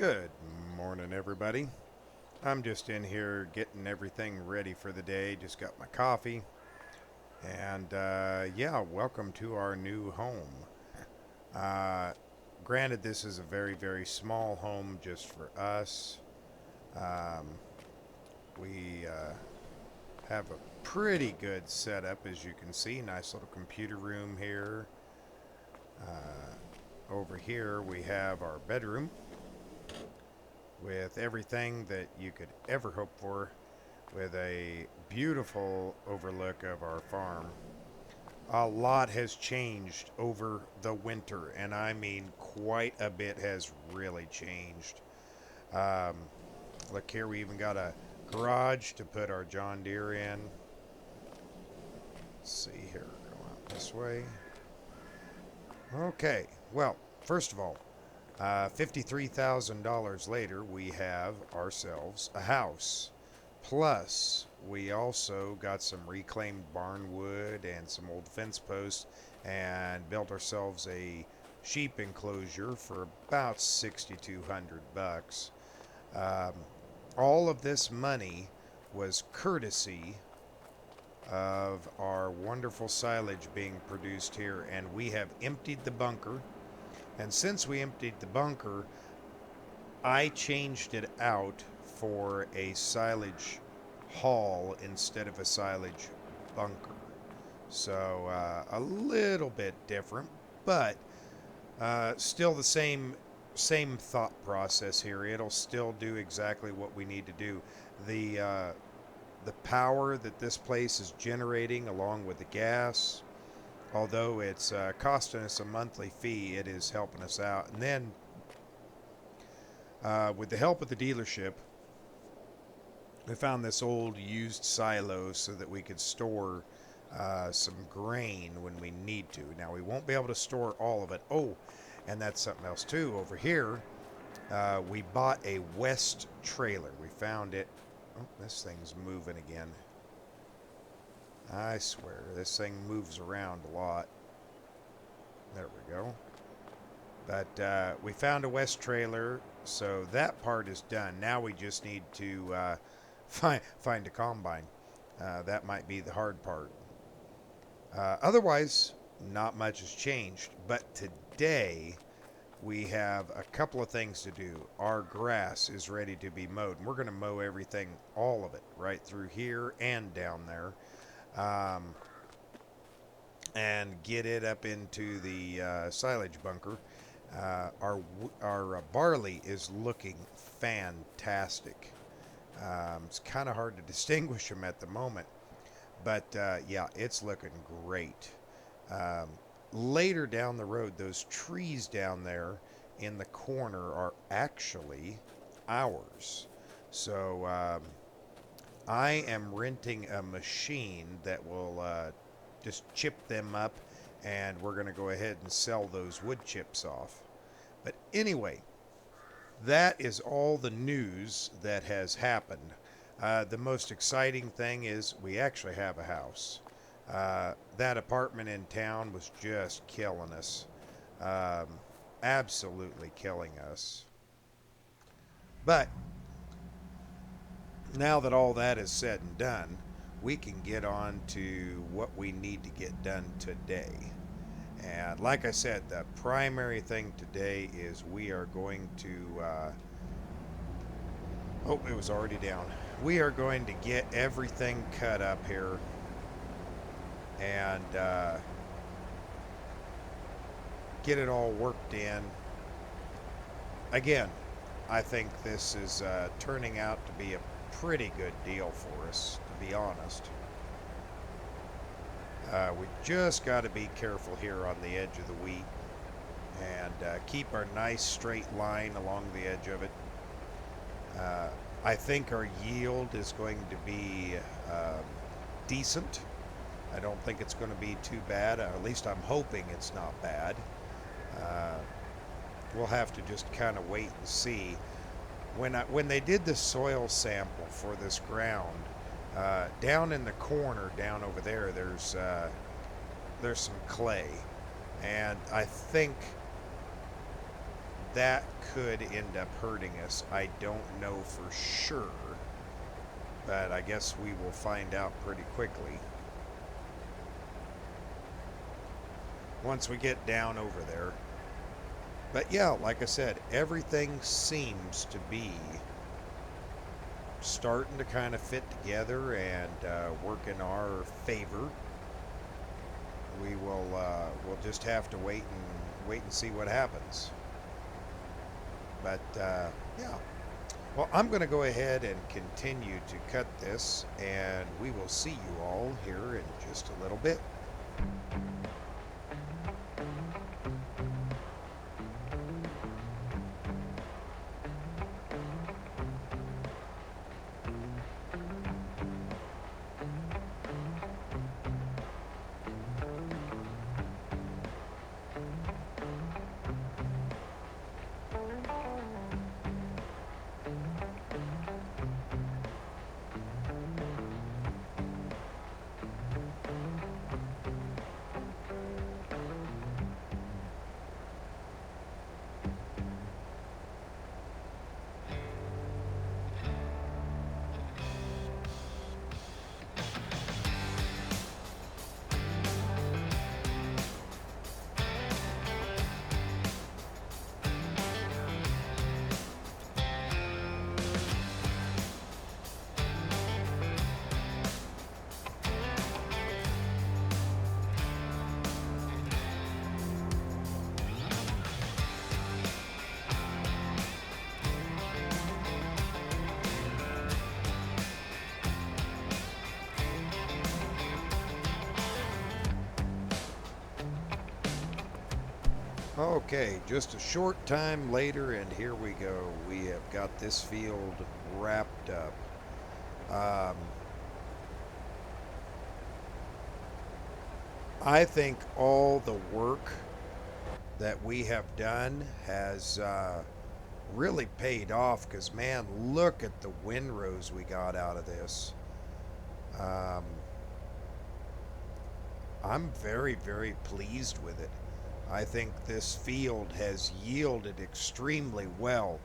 Good morning, everybody. I'm just in here getting everything ready for the day. Just got my coffee. And yeah, welcome to our new home. Uh, Granted, this is a very, very small home just for us. Um, we have a pretty good setup, as you can see. Nice little computer room here. Over here, we have our bedroom with everything that you could ever hope for, with a beautiful overlook of our farm. A lot has changed over the winter, and I mean quite a bit has really changed. Um, Look here, we even got a garage to put our John Deere in. Let's see here, go out this way. Okay, well, first of all, $53,000 later, we have ourselves a house. Plus, we also got some reclaimed barn wood and some old fence posts and built ourselves a sheep enclosure for about 6,200 bucks. Um, all of this money was courtesy of our wonderful silage being produced here, and we have emptied the bunker. And since we emptied the bunker, I changed it out for a silage hall instead of a silage bunker. So a little bit different, but still the same thought process here. It'll still do exactly what we need to do. The power that this place is generating, along with the gas, although it's costing us a monthly fee, it is helping us out. And then with the help of the dealership, we found this old used silo so that we could store some grain when we need to. Now, we won't be able to store all of it. Oh, and that's something else too. Over here, we bought a West trailer. We found it. Oh, this thing's moving again. I swear, this thing moves around a lot. There we go. But we found a West trailer, so that part is done. Now we just need to find a combine. That might be the hard part. Otherwise, not much has changed. But today, we have a couple of things to do. Our grass is ready to be mowed, and we're going to mow everything, all of it, right through here and down there, and get it up into the silage bunker. Our barley is looking fantastic. It's kind of hard to distinguish them at the moment, but yeah, it's looking great. Um, Later down the road, those trees down there in the corner are actually ours. So I am renting a machine that will just chip them up, and we're going to go ahead and sell those wood chips off. But anyway, that is all the news that has happened. The most exciting thing is we actually have a house. That apartment in town was just killing us. Um, Absolutely killing us. But now that all that is said and done, we can get on to what we need to get done today. And like I said, the primary thing today is we are going to. Oh, it was already down. We are going to get everything cut up here and get it all worked in. Again, I think this is turning out to be a pretty good deal for us, to be honest. We just got to be careful here on the edge of the wheat and keep our nice straight line along the edge of it. I think our yield is going to be decent. I don't think it's going to be too bad. At least I'm hoping it's not bad. Uh, we'll have to just kind of wait and see. When they did the soil sample for this ground, down in the corner, down over there, there's some clay, and I think that could end up hurting us. I don't know for sure, but I guess we will find out pretty quickly once we get down over there. But yeah, like I said, everything seems to be starting to kind of fit together and work in our favor. We'll just have to wait and see what happens. But yeah, well, I'm going to go ahead and continue to cut this, and we will see you all here in just a little bit. Okay, just a short time later, and here we go. We have got this field wrapped up. I think all the work that we have done has really paid off because, man, look at the windrows we got out of this. Um, I'm very, very pleased with it. I think this field has yielded extremely well.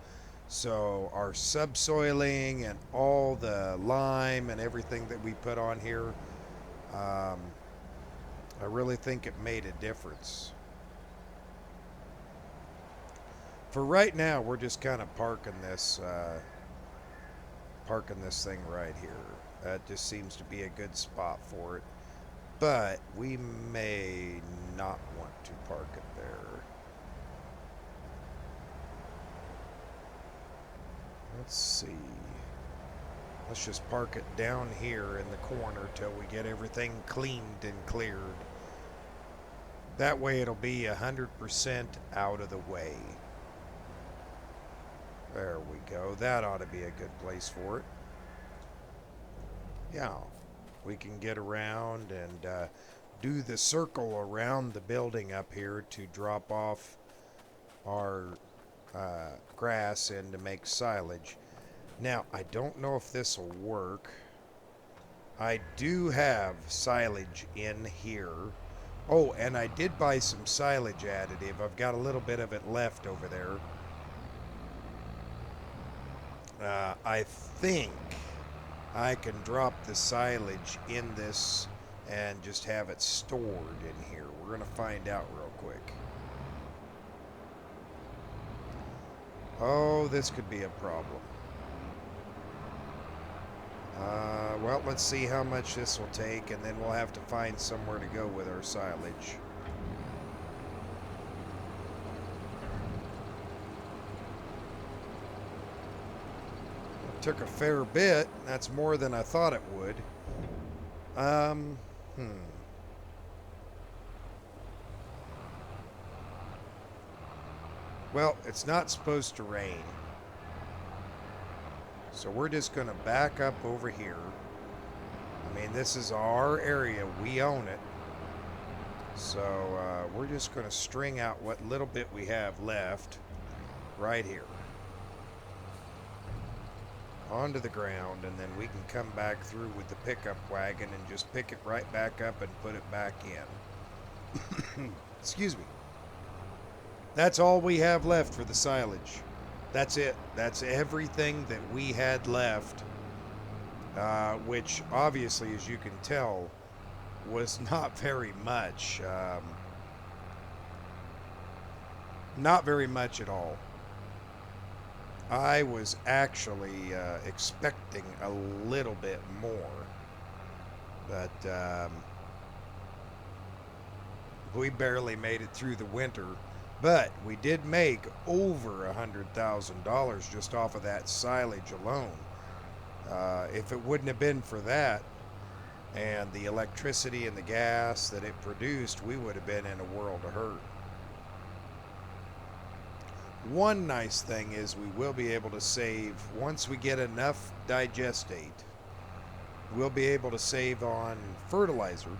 So our subsoiling and all the lime and everything that we put on here, I really think it made a difference. For right now, we're just kind of parking this thing right here. That just seems to be a good spot for it. But we may not want to park it there. Let's see. Let's just park it down here in the corner till we get everything cleaned and cleared. That way it'll be 100% out of the way. There we go. That ought to be a good place for it. Yeah. We can get around and do the circle around the building up here to drop off our grass and to make silage. Now, I don't know if this will work. I do have silage in here. Oh, and I did buy some silage additive. I've got a little bit of it left over there. I think I can drop the silage in this and just have it stored in here. We're going to find out real quick. Oh, this could be a problem. Well, let's see how much this will take, and then we'll have to find somewhere to go with our silage. Took a fair bit. That's more than I thought it would. Well, it's not supposed to rain. So we're just going to back up over here. I mean, this is our area. We own it. So we're just going to string out what little bit we have left right here onto the ground, and then we can come back through with the pickup wagon and just pick it right back up and put it back in. Excuse me. That's all we have left for the silage. That's it. That's everything that we had left, which obviously, as you can tell, was not very much. Not very much at all. I was actually expecting a little bit more, but we barely made it through the winter. But we did make over $100,000 just off of that silage alone. If it wouldn't have been for that and the electricity and the gas that it produced, we would have been in a world of hurt. One nice thing is we will be able to save, once we get enough digestate, we'll be able to save on fertilizer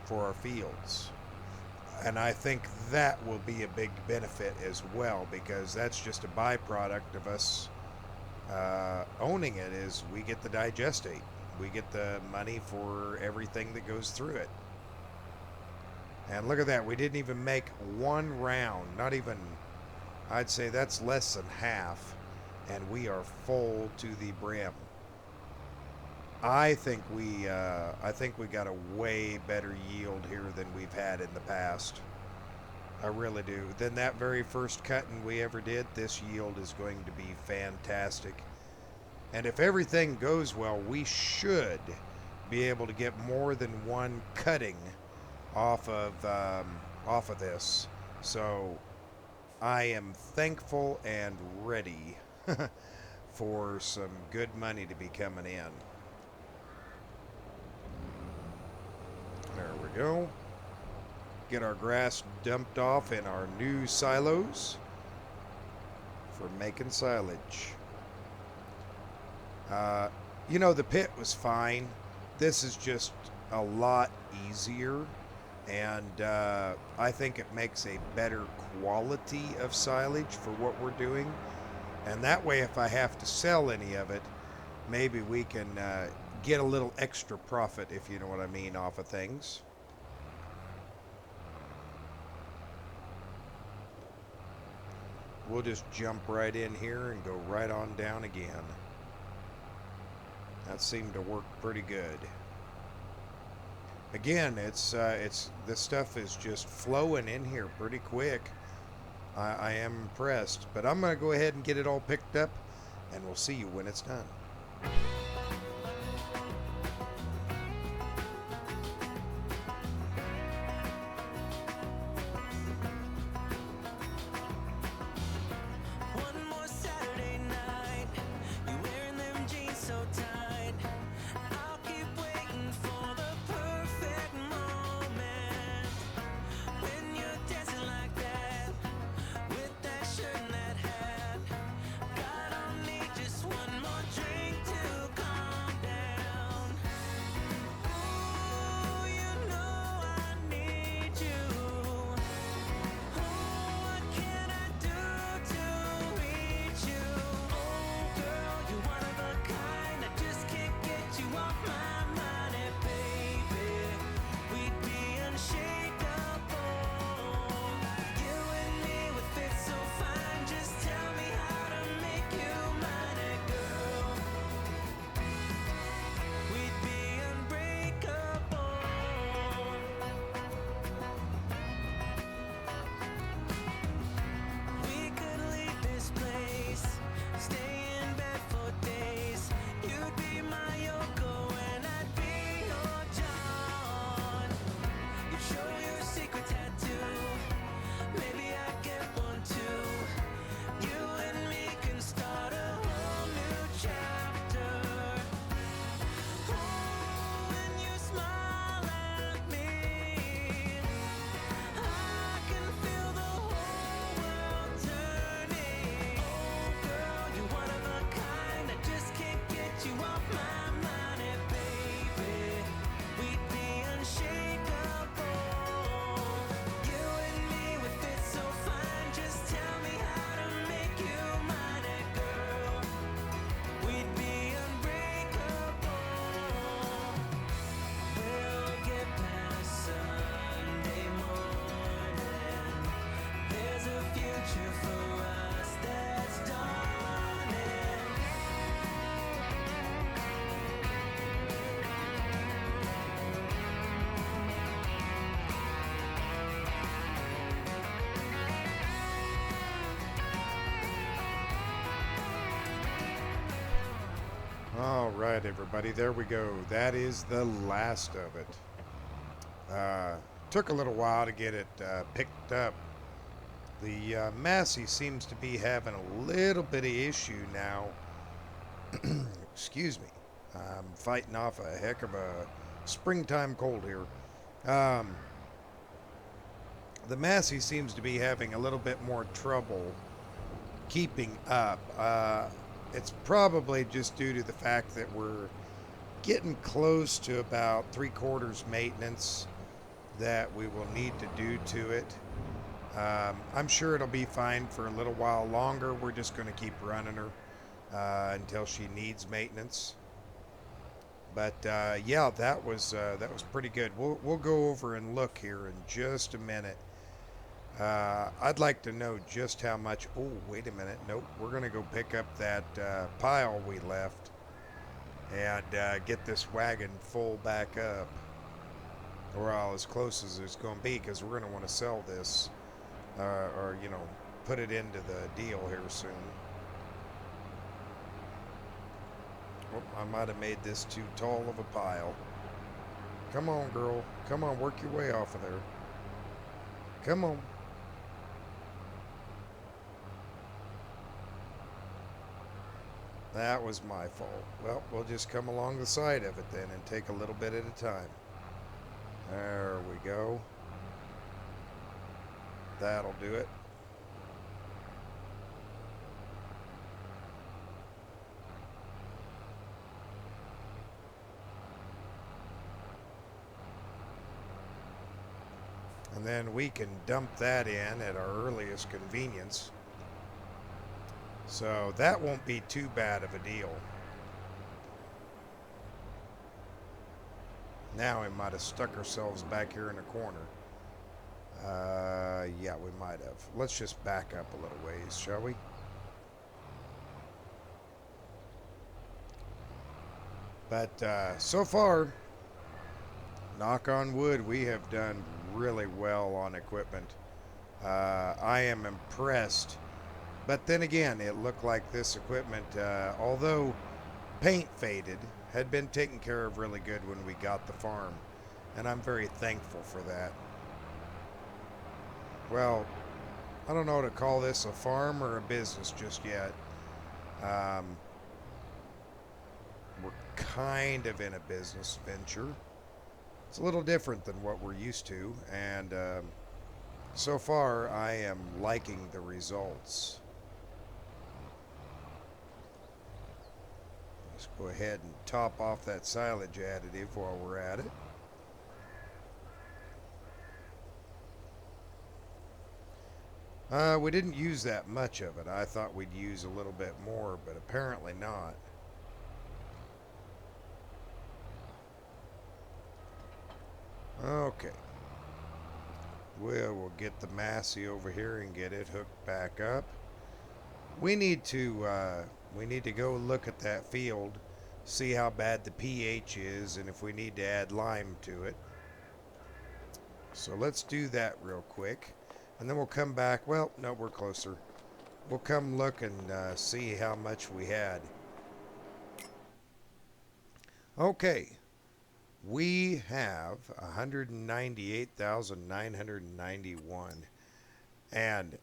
for our fields. And I think that will be a big benefit as well, because that's just a byproduct of us owning it. Is we get the digestate, we get the money for everything that goes through it. And look at that, we didn't even make one round, not even, I'd say that's less than half, and we are full to the brim. I think we got a way better yield here than we've had in the past. I really do. Than that very first cutting we ever did, this yield is going to be fantastic. And if everything goes well, we should be able to get more than one cutting off of this. So I am thankful and ready for some good money to be coming in. There we go. Get our grass dumped off in our new silos for making silage. The pit was fine. This is just a lot easier, and I think it makes a better quality of silage for what we're doing. And that way, if I have to sell any of it, maybe we can get a little extra profit, if you know what I mean, off of things. We'll just jump right in here and go right on down again. That seemed to work pretty good. Again, it's this stuff is just flowing in here pretty quick. I am impressed, but I'm going to go ahead and get it all picked up, and we'll see you when it's done. right, everybody, there we go. That is the last of it. Took a little while to get it picked up. The Massey seems to be having a little bit of issue now. Excuse me. I'm fighting off a heck of a springtime cold here. Um, the Massey seems to be having a little bit more trouble keeping up. It's probably just due to the fact that we're getting close to about 3/4 maintenance that we will need to do to it. I'm sure it'll be fine for a little while longer. We're just going to keep running her until she needs maintenance. But yeah, that was pretty good. We'll go over and look here in just a minute. I'd like to know just how much. Oh, wait a minute. Nope, we're going to go pick up that pile we left and get this wagon full back up, or as close as it's going to be, because we're going to want to sell this, or put it into the deal here soon. Oh, I might have made this too tall of a pile. Come on, girl. Come on, work your way off of there. Come on. That was my fault. Well, we'll just come along the side of it then and take a little bit at a time. There we go. That'll do it. And then we can dump that in at our earliest convenience. So that won't be too bad of a deal. Now we might have stuck ourselves back here in a corner. Yeah, we might have. Let's just back up a little ways, shall we? But so far, knock on wood, we have done really well on equipment. I am impressed. But then again, it looked like this equipment, although paint faded, had been taken care of really good when we got the farm. And I'm very thankful for that. Well, I don't know to call this a farm or a business just yet. We're kind of in a business venture. It's a little different than what we're used to, and so far I am liking the results. Let's go ahead and top off that silage additive while we're at it. We didn't use that much of it. I thought we'd use a little bit more, but apparently not. Okay. We'll get the Massey over here and get it hooked back up. We need to go look at that field, see how bad the pH is, and if we need to add lime to it. So let's do that real quick, and then we'll come back. Well, no, we're closer. We'll come look and see how much we had. Okay. We have 198,991, and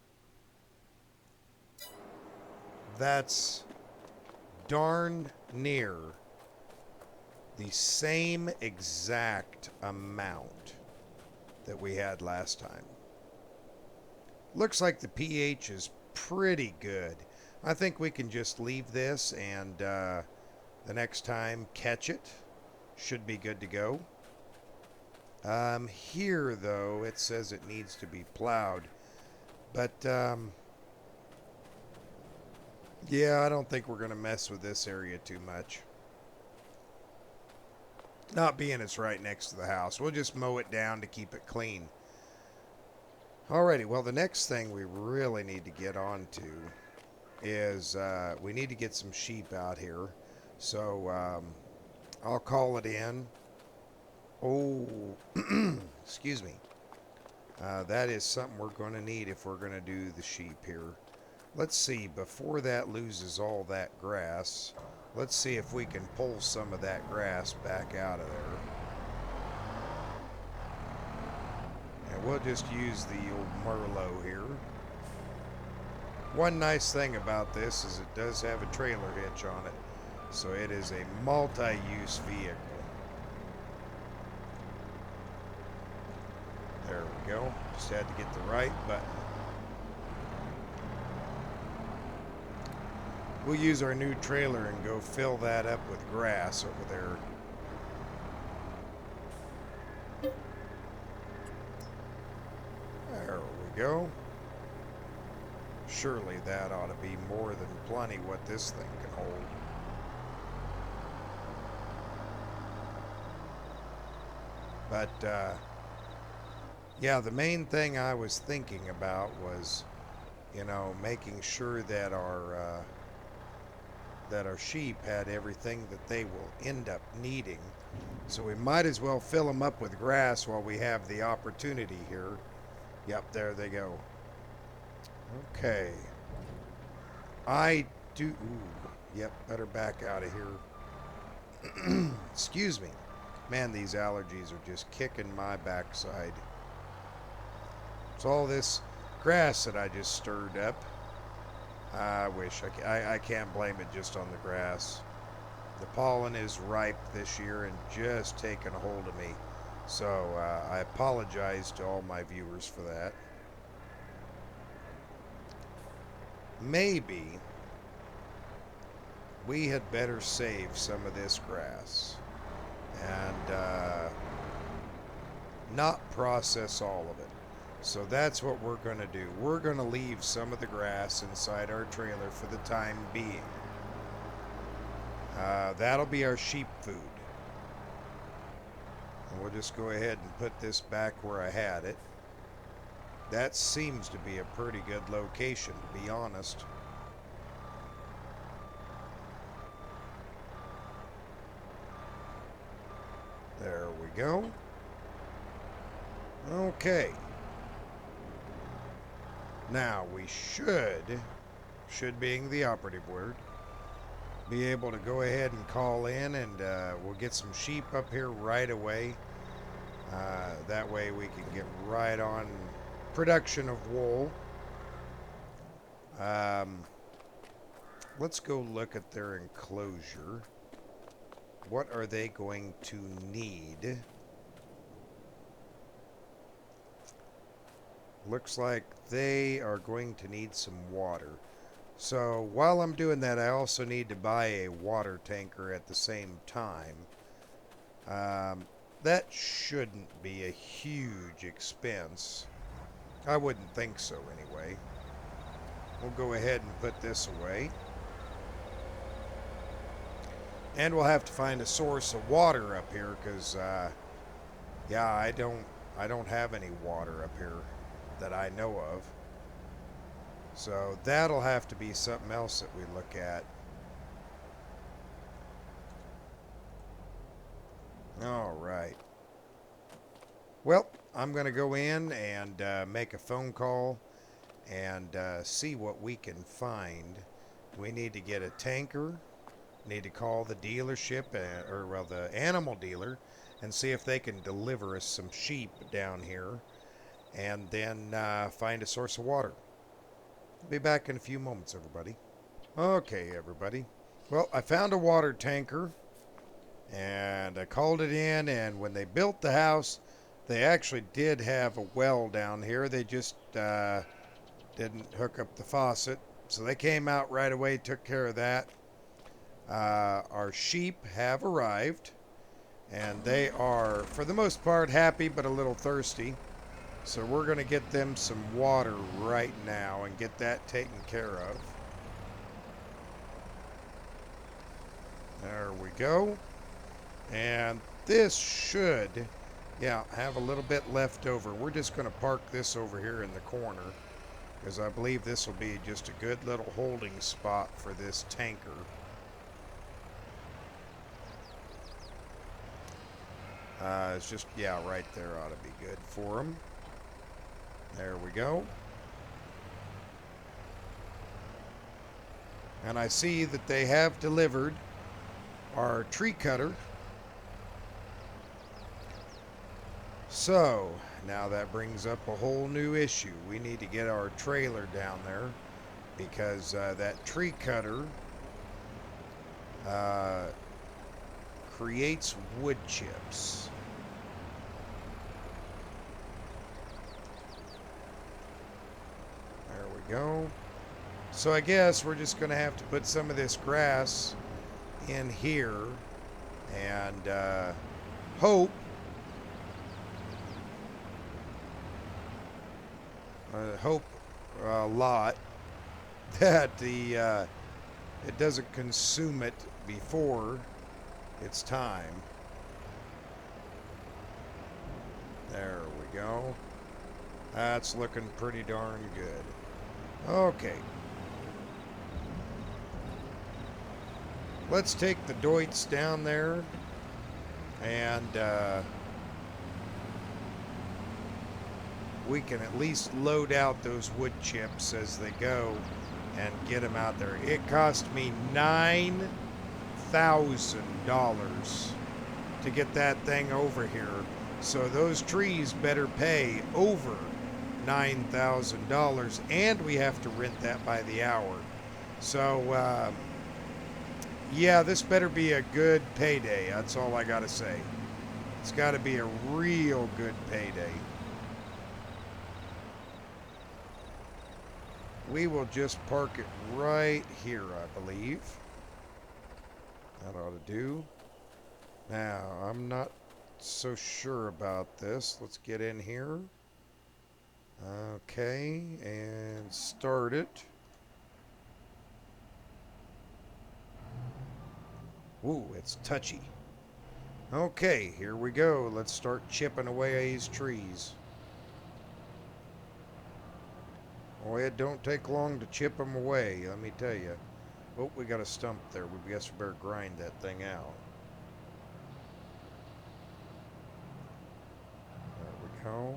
that's darn near the same exact amount that we had last time. Looks like the pH is pretty good. I think we can just leave this and the next time catch it. Should be good to go. Here, though, it says it needs to be plowed. But, yeah, I don't think we're going to mess with this area too much. Not being it's right next to the house. We'll just mow it down to keep it clean. Alrighty, well, the next thing we really need to get on to is we need to get some sheep out here. So, I'll call it in. Oh, excuse me. That is something we're going to need if we're going to do the sheep here. Let's see, before that loses all that grass, Let's see if we can pull some of that grass back out of there. And we'll just use the old Merlot here. One nice thing about this is it does have a trailer hitch on it. So it is a multi-use vehicle. There we go. Just had to get the right button. We'll use our new trailer and go fill that up with grass over there. There we go. Surely that ought to be more than plenty what this thing can hold. But, yeah, the main thing I was thinking about was, you know, making sure that our sheep had everything that they will end up needing. So we might as well fill them up with grass while we have the opportunity here. Yep, there they go. Okay. I do... Ooh, yep, better back out of here. Excuse me. Man, these allergies are just kicking my backside. It's all this grass that I just stirred up. I wish. I can't blame it just on the grass. The pollen is ripe this year and just taking a hold of me. So I apologize to all my viewers for that. Maybe we had better save some of this grass and not process all of it. So that's what we're going to do. We're going to leave some of the grass inside our trailer for the time being. That'll be our sheep food. And we'll just go ahead and put this back where I had it. That seems to be a pretty good location, to be honest. There we go. Okay. Now we should being the operative word, be able to go ahead and call in and we'll get some sheep up here right away. That way we can get right on production of wool. Let's go look at their enclosure. What are they going to need? Looks like they are going to need some water. So while I'm doing that, I also need to buy a water tanker at the same time. That shouldn't be a huge expense. I wouldn't think so anyway. We'll go ahead and put this away. And we'll have to find a source of water up here because, yeah, I don't have any water up here that I know of. So that'll have to be something else that we look at. All right. Well, I'm going to go in and make a phone call and see what we can find. We need to get a tanker. Need to call the dealership, or well, the animal dealer, and see if they can deliver us some sheep down here. And then find a source of water. I'll be back in a few moments, everybody. Okay, everybody. Well, I found a water tanker, and I called it in, and when they built the house, they actually did have a well down here. They just didn't hook up the faucet, so they came out right away, took care of that. Our sheep have arrived, and they are, for the most part, happy but a little thirsty. So we're going to get them some water right now and get that taken care of. There we go. And this should, yeah, have a little bit left over. We're just going to park this over here in the corner because I believe this will be just a good little holding spot for this tanker. It's just, yeah, right there ought to be good for them. There we go. And I see that they have delivered our tree cutter. So now that brings up a whole new issue. We need to get our trailer down there because that tree cutter creates wood chips. There we go. So I guess we're just going to have to put some of this grass in here and hope a lot that it doesn't consume it before it's time. There we go. That's looking pretty darn good. Okay. Let's take the Deutz down there and we can at least load out those wood chips as they go and get them out there. It cost me $9,000 to get that thing over here. So those trees better pay over $9,000, and we have to rent that by the hour. So, yeah, this better be a good payday. That's all I got to say. It's got to be a real good payday. We will just park it right here, I believe. That ought to do. Now, I'm not so sure about this. Let's get in here. Okay, and start it. Ooh, it's touchy. Okay, here we go. Let's start chipping away these trees. Boy, it don't take long to chip them away, let me tell you. Oh, we got a stump there. We guess we better grind that thing out. There we go.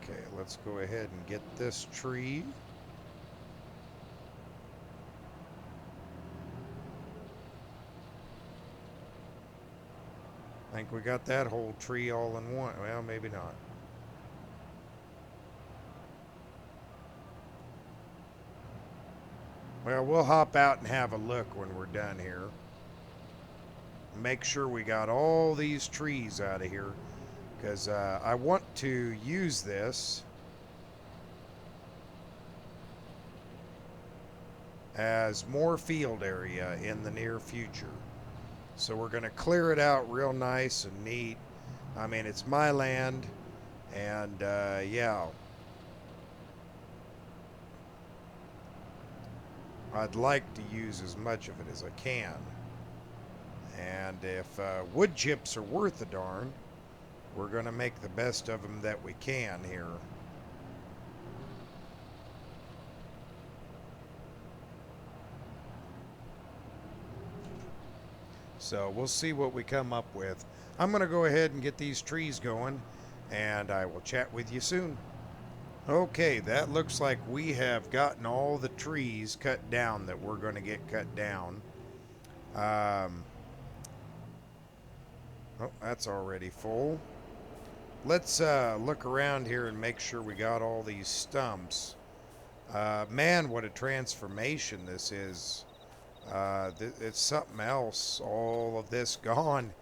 Okay, let's go ahead and get this tree. I think we got that whole tree all in one. Well, maybe not. Well, we'll hop out and have a look when we're done here. Make sure we got all these trees out of here, because I want to use this as more field area in the near future. So we're going to clear it out real nice and neat. I mean, it's my land, and yeah. I'd like to use as much of it as I can. And if wood chips are worth a darn, we're going to make the best of them that we can here. So we'll see what we come up with. I'm going to go ahead and get these trees going, and I will chat with you soon. Okay, that looks like we have gotten all the trees cut down that we're going to get cut down. Oh, that's already full. Let's look around here and make sure we got all these stumps. Man, what a transformation this is. It's something else. All of this gone.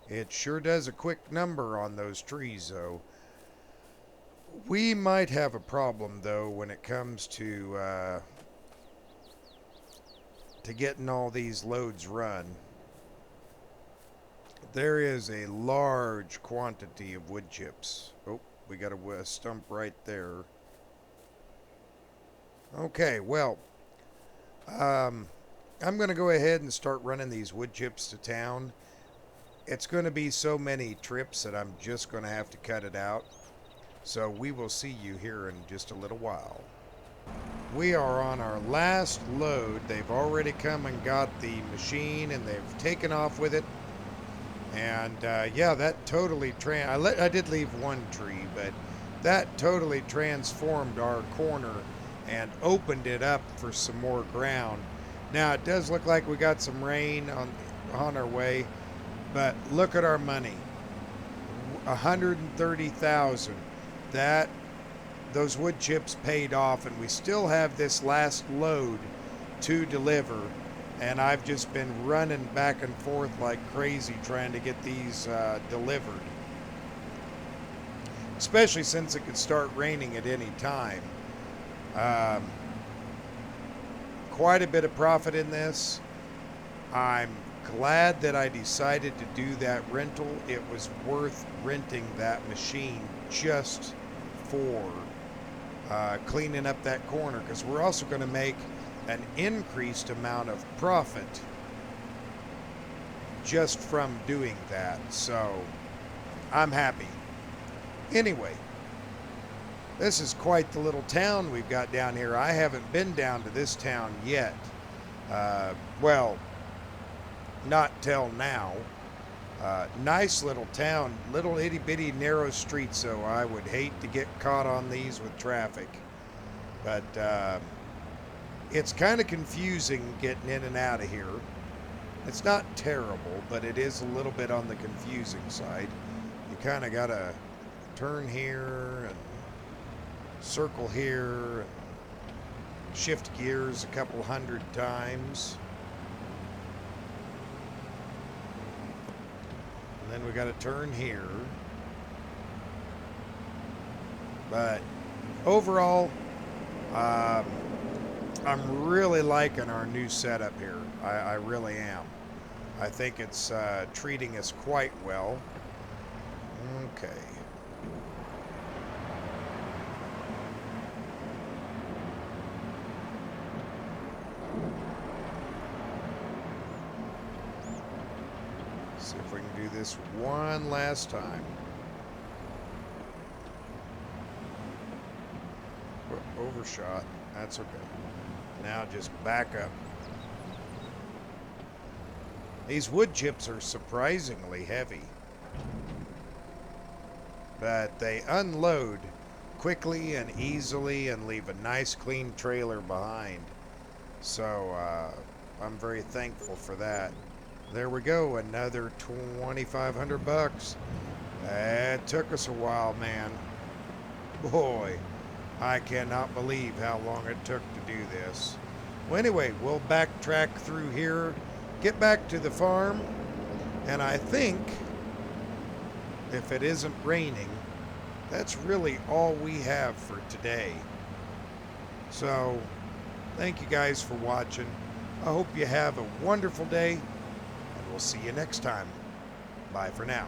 It sure does a quick number on those trees, though. We might have a problem, though, when it comes to getting all these loads run. There is a large quantity of wood chips. Oh, we got a stump right there. Okay, well, I'm going to go ahead and start running these wood chips to town. It's going to be so many trips that I'm just going to have to cut it out. So we will see you here in just a little while. We are on our last load. They've already come and got the machine and they've taken off with it. And yeah, that totally I did leave one tree, but that totally transformed our corner and opened it up for some more ground. Now it does look like we got some rain on our way, but look at our money. 130,000. That those wood chips paid off, and we still have this last load to deliver, and I've just been running back and forth like crazy trying to get these delivered, especially since it could start raining at any time. um, Quite a bit of profit in this. I'm glad that I decided to do that rental. It was worth renting that machine just for cleaning up that corner, because we're also going to make an increased amount of profit just from doing that. So I'm happy. Anyway, this is quite the little town we've got down here. I haven't been down to this town yet. Well, not till now. Nice little town, little itty bitty narrow streets, so I would hate to get caught on these with traffic. But it's kind of confusing getting in and out of here. It's not terrible, but it is a little bit on the confusing side. You kind of got to turn here and circle here and shift gears a couple hundred times. And then we got to turn here. But overall, I'm really liking our new setup here. I really am. I think it's treating us quite well. Okay. See if we can do this one last time. Overshot. That's okay. Now just back up. These wood chips are surprisingly heavy, but they unload quickly and easily and leave a nice clean trailer behind. So I'm very thankful for that. There we go, another 2,500 bucks. It took us a while, man. Boy, I cannot believe how long it took to do this. Well, anyway, we'll backtrack through here, get back to the farm, and I think if it isn't raining, that's really all we have for today. So, thank you guys for watching. I hope you have a wonderful day, and we'll see you next time. Bye for now.